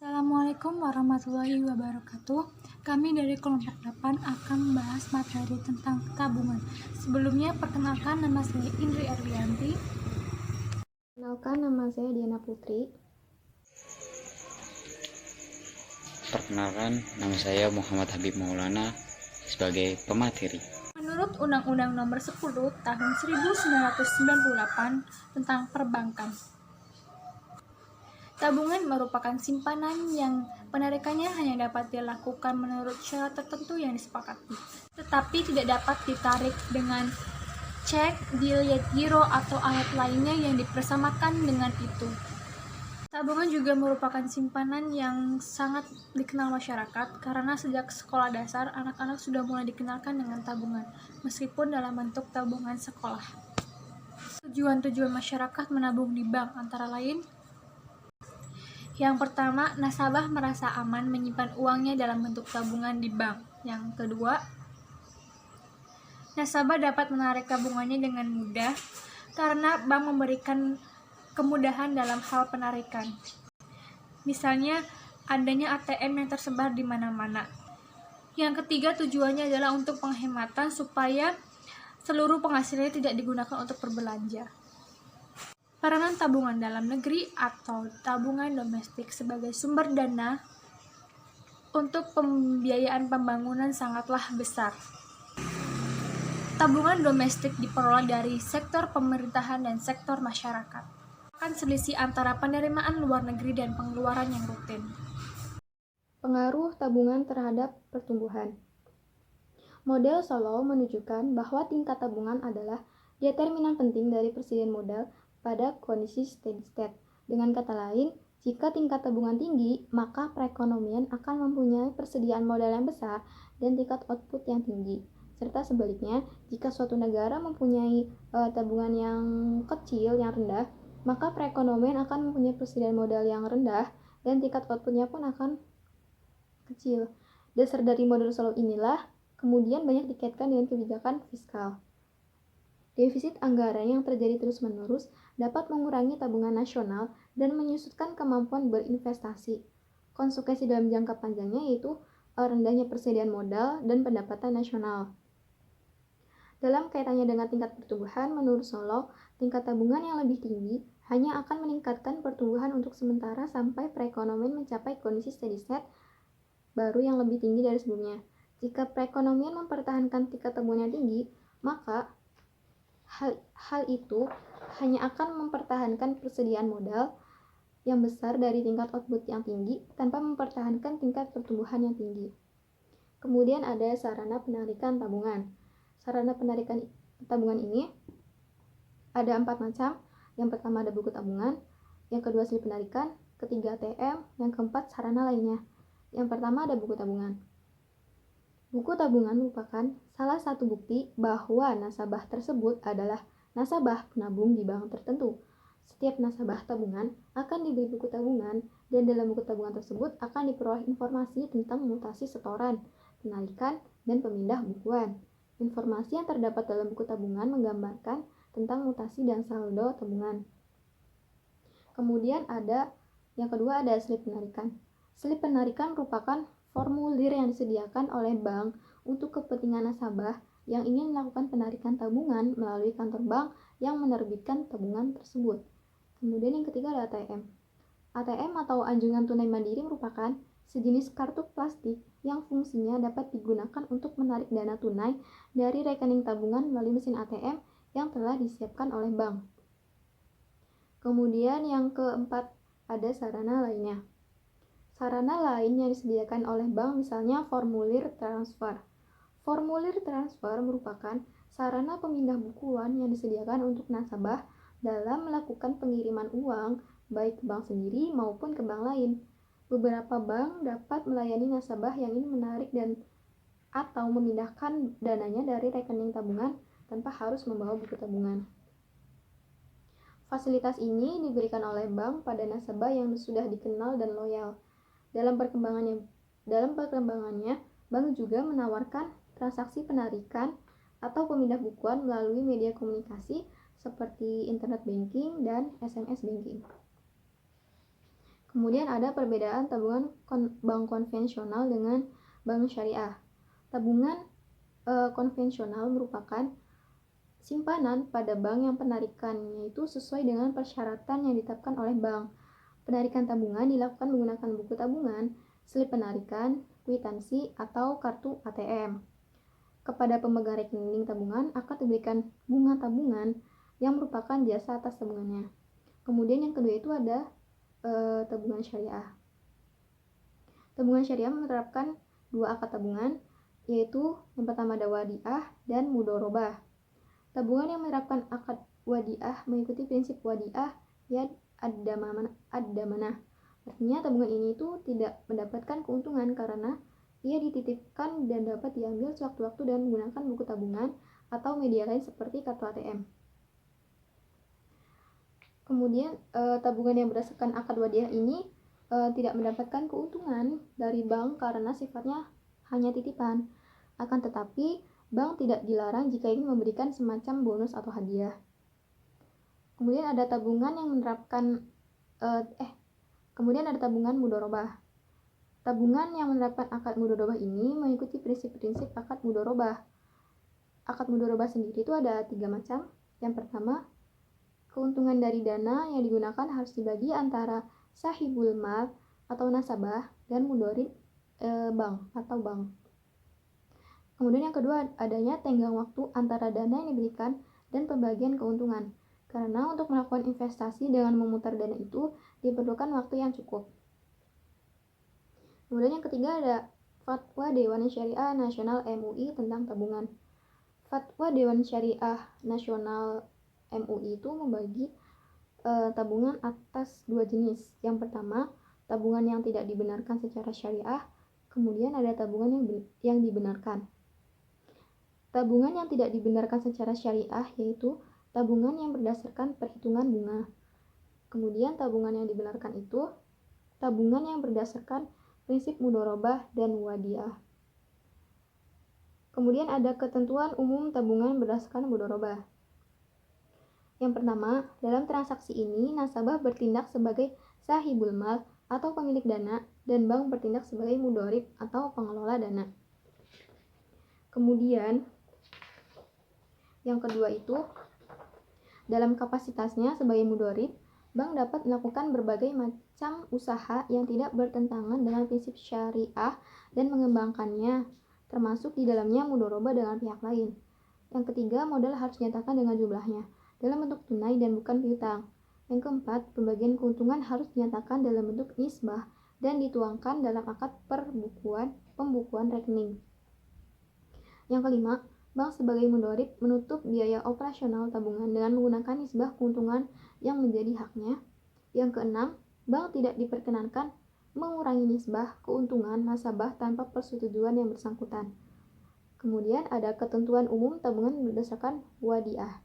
Assalamualaikum warahmatullahi wabarakatuh. Kami dari kelompok 8 akan membahas materi tentang tabungan. Sebelumnya, perkenalkan, nama saya Indri Arwianti. Perkenalkan, nama saya Diana Putri. Perkenalkan, nama saya Muhammad Habib Maulana sebagai pemateri. Menurut Undang-Undang Nomor 10 Tahun 1998 tentang Perbankan, tabungan merupakan simpanan yang penarikannya hanya dapat dilakukan menurut syarat tertentu yang disepakati, tetapi tidak dapat ditarik dengan cek, dilihat giro, atau alat lainnya yang dipersamakan dengan itu. Tabungan juga merupakan simpanan yang sangat dikenal masyarakat karena sejak sekolah dasar anak-anak sudah mulai dikenalkan dengan tabungan, meskipun dalam bentuk tabungan sekolah. Tujuan-tujuan masyarakat menabung di bank antara lain: yang pertama, nasabah merasa aman menyimpan uangnya dalam bentuk tabungan di bank. Yang kedua, nasabah dapat menarik tabungannya dengan mudah karena bank memberikan kemudahan dalam hal penarikan. Misalnya, adanya ATM yang tersebar di mana-mana. Yang ketiga, tujuannya adalah untuk penghematan supaya seluruh penghasilannya tidak digunakan untuk berbelanja. Peranan tabungan dalam negeri atau tabungan domestik sebagai sumber dana untuk pembiayaan pembangunan sangatlah besar. Tabungan domestik diperoleh dari sektor pemerintahan dan sektor masyarakat. Akan selisih antara penerimaan luar negeri dan pengeluaran yang rutin. Pengaruh tabungan terhadap pertumbuhan. Model Solow menunjukkan bahwa tingkat tabungan adalah determinan penting dari persediaan modal pada kondisi steady state. Dengan kata lain, jika tingkat tabungan tinggi, maka perekonomian akan mempunyai persediaan modal yang besar dan tingkat output yang tinggi. Serta sebaliknya, jika suatu negara mempunyai tabungan yang kecil, yang rendah, maka perekonomian akan mempunyai persediaan modal yang rendah dan tingkat outputnya pun akan kecil. Dasar dari model Solow inilah kemudian banyak dikaitkan dengan kebijakan fiskal. Defisit anggaran yang terjadi terus-menerus dapat mengurangi tabungan nasional dan menyusutkan kemampuan berinvestasi. Konsekuensi dalam jangka panjangnya yaitu rendahnya persediaan modal dan pendapatan nasional. Dalam kaitannya dengan tingkat pertumbuhan, menurut Solow, tingkat tabungan yang lebih tinggi hanya akan meningkatkan pertumbuhan untuk sementara sampai perekonomian mencapai kondisi steady state baru yang lebih tinggi dari sebelumnya. Jika perekonomian mempertahankan tingkat tabungan yang tinggi, maka hal itu hanya akan mempertahankan persediaan modal yang besar dari tingkat output yang tinggi tanpa mempertahankan tingkat pertumbuhan yang tinggi. Kemudian ada sarana penarikan tabungan. Sarana penarikan tabungan ini ada 4 macam. Yang pertama ada buku tabungan, yang kedua slip penarikan, ketiga ATM, yang keempat sarana lainnya. Yang pertama ada buku tabungan. Buku tabungan merupakan salah satu bukti bahwa nasabah tersebut adalah nasabah penabung di bank tertentu. Setiap nasabah tabungan akan diberi buku tabungan dan dalam buku tabungan tersebut akan diperoleh informasi tentang mutasi setoran, penarikan, dan pemindah bukuan. Informasi yang terdapat dalam buku tabungan menggambarkan tentang mutasi dan saldo tabungan. Kemudian yang kedua ada slip penarikan. Slip penarikan merupakan formulir yang disediakan oleh bank untuk kepentingan nasabah yang ingin melakukan penarikan tabungan melalui kantor bank yang menerbitkan tabungan tersebut. Kemudian yang ketiga ada ATM. ATM atau anjungan tunai mandiri merupakan sejenis kartu plastik yang fungsinya dapat digunakan untuk menarik dana tunai dari rekening tabungan melalui mesin ATM yang telah disiapkan oleh bank. Kemudian yang keempat ada sarana lainnya. Sarana lain yang disediakan oleh bank misalnya formulir transfer. Formulir transfer merupakan sarana pemindah bukuan yang disediakan untuk nasabah dalam melakukan pengiriman uang baik ke bank sendiri maupun ke bank lain. Beberapa bank dapat melayani nasabah yang ingin menarik dan atau memindahkan dananya dari rekening tabungan tanpa harus membawa buku tabungan. Fasilitas ini diberikan oleh bank pada nasabah yang sudah dikenal dan loyal. Dalam perkembangannya, bank juga menawarkan transaksi penarikan atau pemindah bukuan melalui media komunikasi seperti internet banking dan SMS banking. Kemudian ada perbedaan tabungan bank konvensional dengan bank syariah. Tabungan konvensional merupakan simpanan pada bank yang penarikannya itu sesuai dengan persyaratan yang ditetapkan oleh bank. Penarikan tabungan dilakukan menggunakan buku tabungan, slip penarikan, kwitansi, atau kartu ATM. Kepada pemegang rekening tabungan akan diberikan bunga tabungan yang merupakan jasa atas tabungannya. Kemudian yang kedua itu ada tabungan syariah. Tabungan syariah menerapkan dua akad tabungan, yaitu yang pertama ada wadiah dan mudorobah. Tabungan yang menerapkan akad wadiah mengikuti prinsip wadiah ya ad-damanah. Artinya tabungan ini itu tidak mendapatkan keuntungan karena ia dititipkan dan dapat diambil sewaktu-waktu dan menggunakan buku tabungan atau media lain seperti kartu ATM. Kemudian tabungan yang berdasarkan akad wadiah ini tidak mendapatkan keuntungan dari bank karena sifatnya hanya titipan. Akan tetapi, bank tidak dilarang jika ingin memberikan semacam bonus atau hadiah. Kemudian ada tabungan yang menerapkan kemudian ada tabungan mudorobah. Tabungan yang menerapkan akad mudorobah ini mengikuti prinsip-prinsip akad mudorobah. Akad mudorobah sendiri itu ada 3 macam. Yang pertama, keuntungan dari dana yang digunakan harus dibagi antara sahibul mal atau nasabah dan mudorib bank atau bank. Kemudian yang kedua, adanya tenggang waktu antara dana yang diberikan dan pembagian keuntungan. Karena untuk melakukan investasi dengan memutar dana itu diperlukan waktu yang cukup. Kemudian yang ketiga ada Fatwa Dewan Syariah Nasional MUI tentang tabungan. Fatwa Dewan Syariah Nasional MUI itu membagi tabungan atas 2 jenis. Yang pertama, tabungan yang tidak dibenarkan secara syariah. Kemudian ada tabungan yang dibenarkan. Tabungan yang tidak dibenarkan secara syariah yaitu tabungan yang berdasarkan perhitungan bunga. Kemudian tabungan yang dibenarkan itu tabungan yang berdasarkan prinsip mudorobah dan wadiah. Kemudian ada ketentuan umum tabungan berdasarkan mudorobah. Yang pertama, dalam transaksi ini nasabah bertindak sebagai sahibul mal atau pemilik dana dan bank bertindak sebagai mudorib atau pengelola dana. Kemudian yang kedua itu dalam kapasitasnya sebagai mudorib, bank dapat melakukan berbagai macam usaha yang tidak bertentangan dengan prinsip syariah dan mengembangkannya, termasuk di dalamnya mudorobah dengan pihak lain. Yang ketiga, modal harus dinyatakan dengan jumlahnya, dalam bentuk tunai dan bukan piutang. Yang keempat, pembagian keuntungan harus dinyatakan dalam bentuk nisbah dan dituangkan dalam akad pembukuan rekening. Yang kelima, bank sebagai mudorib menutup biaya operasional tabungan dengan menggunakan nisbah keuntungan yang menjadi haknya. Yang keenam, bank tidak diperkenankan mengurangi nisbah keuntungan nasabah tanpa persetujuan yang bersangkutan. Kemudian ada ketentuan umum tabungan berdasarkan wadiah.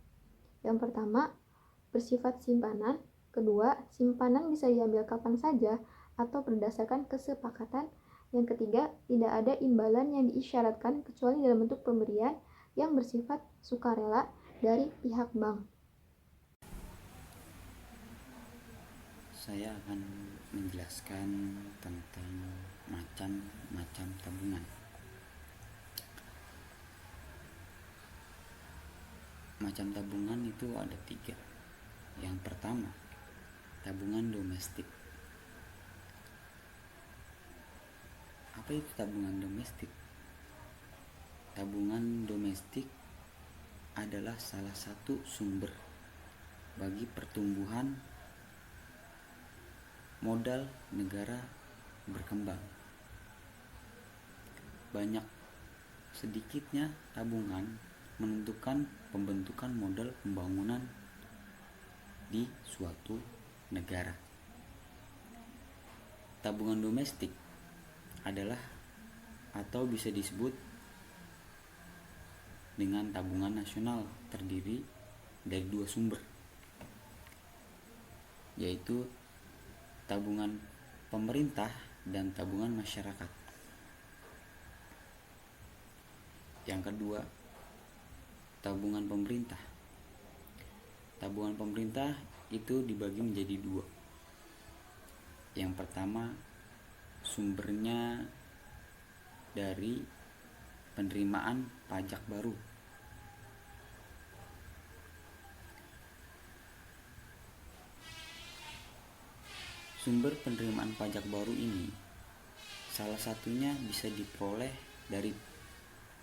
Yang pertama, bersifat simpanan. Kedua, simpanan bisa diambil kapan saja atau berdasarkan kesepakatan. Yang ketiga, tidak ada imbalan yang diisyaratkan kecuali dalam bentuk pemberian yang bersifat sukarela dari pihak bank. Saya akan menjelaskan tentang macam-macam tabungan. Macam tabungan itu ada 3. Yang pertama, tabungan domestik. Apa itu tabungan domestik? Tabungan domestik adalah salah satu sumber bagi pertumbuhan modal negara berkembang. Banyak sedikitnya tabungan menentukan pembentukan modal pembangunan di suatu negara. Tabungan domestik adalah atau bisa disebut dengan tabungan nasional, terdiri dari 2 sumber, yaitu tabungan pemerintah dan tabungan masyarakat. Yang kedua, tabungan pemerintah. Tabungan pemerintah itu dibagi menjadi 2. Yang pertama, sumbernya dari penerimaan pajak baru. Sumber penerimaan pajak baru ini salah satunya bisa diperoleh dari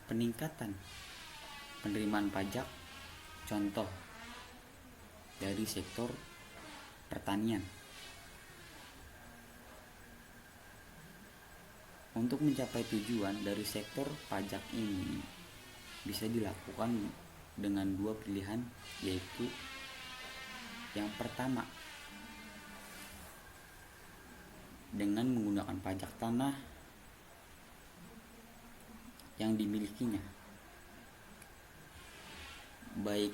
peningkatan penerimaan pajak, contoh dari sektor pertanian. Untuk mencapai tujuan dari sektor pajak ini bisa dilakukan dengan dua pilihan, yaitu yang pertama dengan menggunakan pajak tanah yang dimilikinya, baik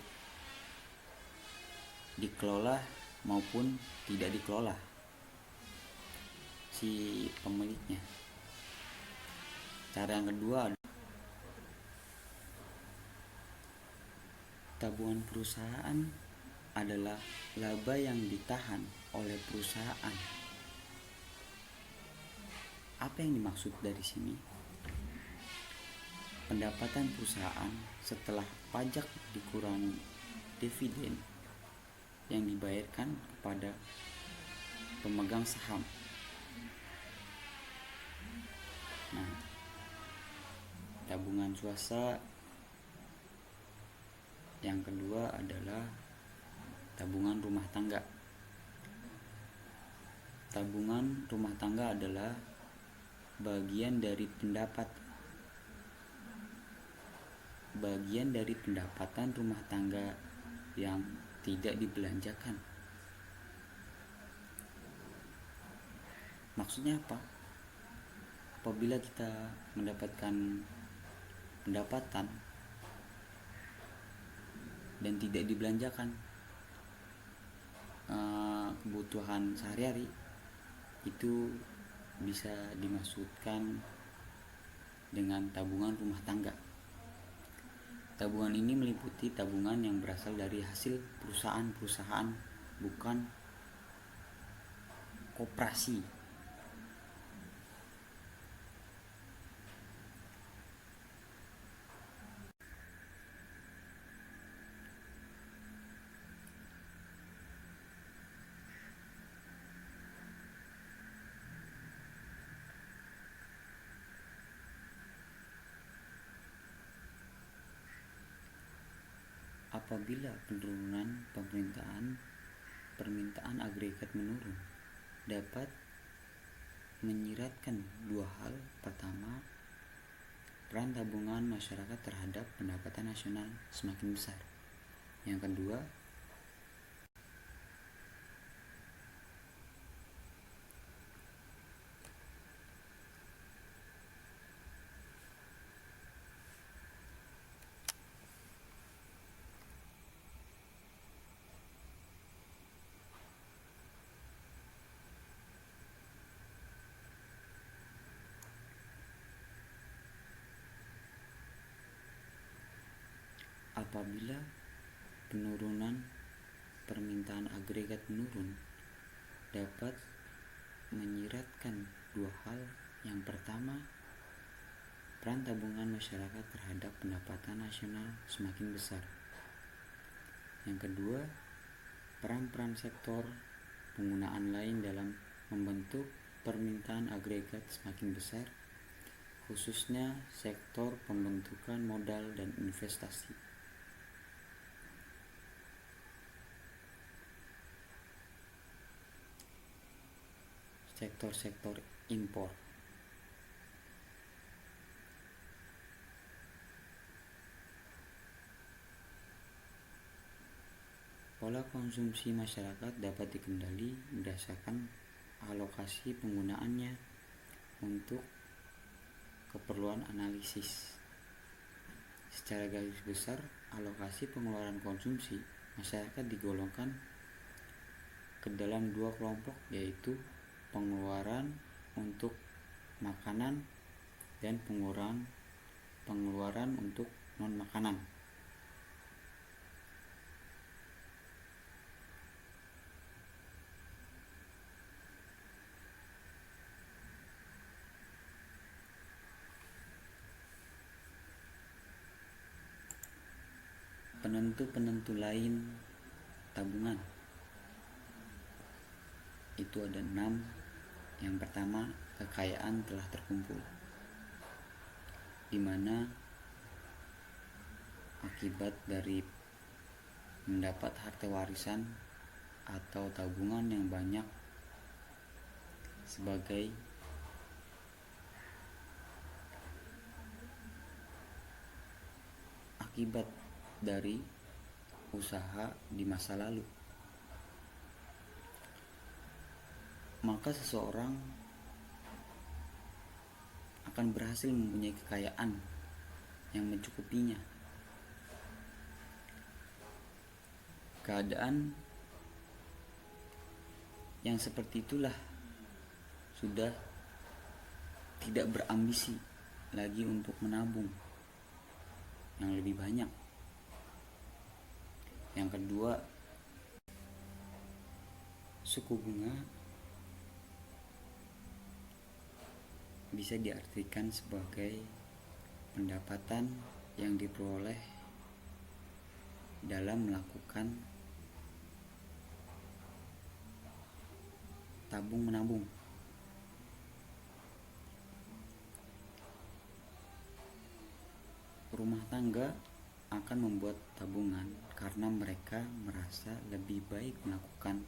dikelola maupun tidak dikelola si pemiliknya. Cara yang kedua, tabungan perusahaan adalah laba yang ditahan oleh perusahaan. Apa yang dimaksud dari sini? Pendapatan perusahaan setelah pajak dikurangi dividen yang dibayarkan kepada pemegang saham. Nah, tabungan swasta yang kedua adalah tabungan rumah tangga. Tabungan rumah tangga adalah bagian dari pendapatan rumah tangga yang tidak dibelanjakan. Maksudnya apa? Apabila kita mendapatkan pendapatan dan tidak dibelanjakan kebutuhan sehari-hari, itu bisa dimaksudkan dengan tabungan rumah tangga. Tabungan ini meliputi tabungan yang berasal dari hasil perusahaan-perusahaan, bukan koperasi. Apabila penurunan permintaan agregat menurun, dapat menyiratkan dua hal. Pertama, peran tabungan masyarakat terhadap pendapatan nasional semakin besar. Yang kedua, apabila penurunan permintaan agregat menurun, dapat menyiratkan dua hal. Yang pertama, peran tabungan masyarakat terhadap pendapatan nasional semakin besar. Yang kedua, peran-peran sektor penggunaan lain dalam membentuk permintaan agregat semakin besar, khususnya sektor pembentukan modal dan investasi. Sektor-sektor impor. Pola konsumsi masyarakat dapat dikendali berdasarkan alokasi penggunaannya untuk keperluan analisis. Secara garis besar, alokasi pengeluaran konsumsi masyarakat digolongkan ke dalam dua kelompok, yaitu pengeluaran untuk makanan dan pengeluaran untuk non-makanan. penentu-penentu lain tabungan itu ada 6. Yang pertama, kekayaan telah terkumpul, di mana akibat dari mendapat harta warisan atau tabungan yang banyak sebagai akibat dari usaha di masa lalu, maka seseorang akan berhasil mempunyai kekayaan yang mencukupinya. Keadaan yang seperti itulah sudah tidak berambisi lagi untuk menabung yang lebih banyak. Yang kedua, suku bunga bisa diartikan sebagai pendapatan yang diperoleh dalam melakukan tabung menabung. Rumah tangga akan membuat tabungan karena mereka merasa lebih baik melakukan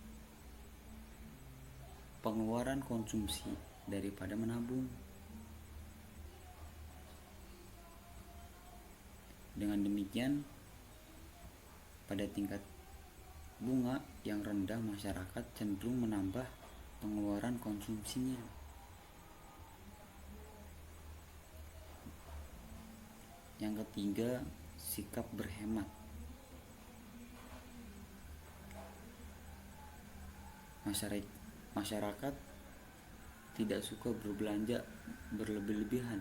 pengeluaran konsumsi daripada menabung. Dengan demikian, pada tingkat bunga yang rendah, masyarakat cenderung menambah pengeluaran konsumsinya. Yang ketiga, sikap berhemat. Masyarakat tidak suka berbelanja berlebih-lebihan.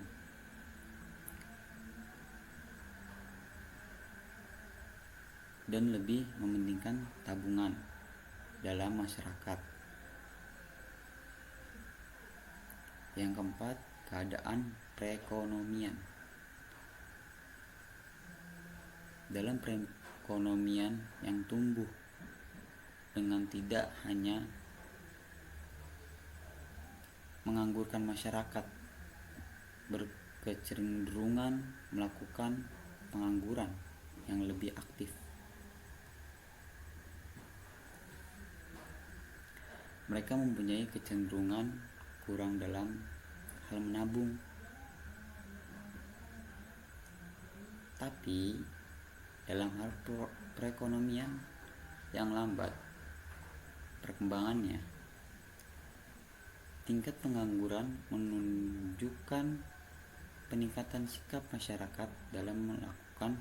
Dan lebih mementingkan tabungan dalam masyarakat. Yang keempat, keadaan perekonomian. Dalam perekonomian yang tumbuh dengan tidak hanya menganggurkan, masyarakat berkecenderungan melakukan pengangguran yang lebih aktif. Mereka mempunyai kecenderungan kurang dalam hal menabung. Tapi dalam hal perekonomian yang lambat perkembangannya, tingkat pengangguran menunjukkan peningkatan sikap masyarakat dalam melakukan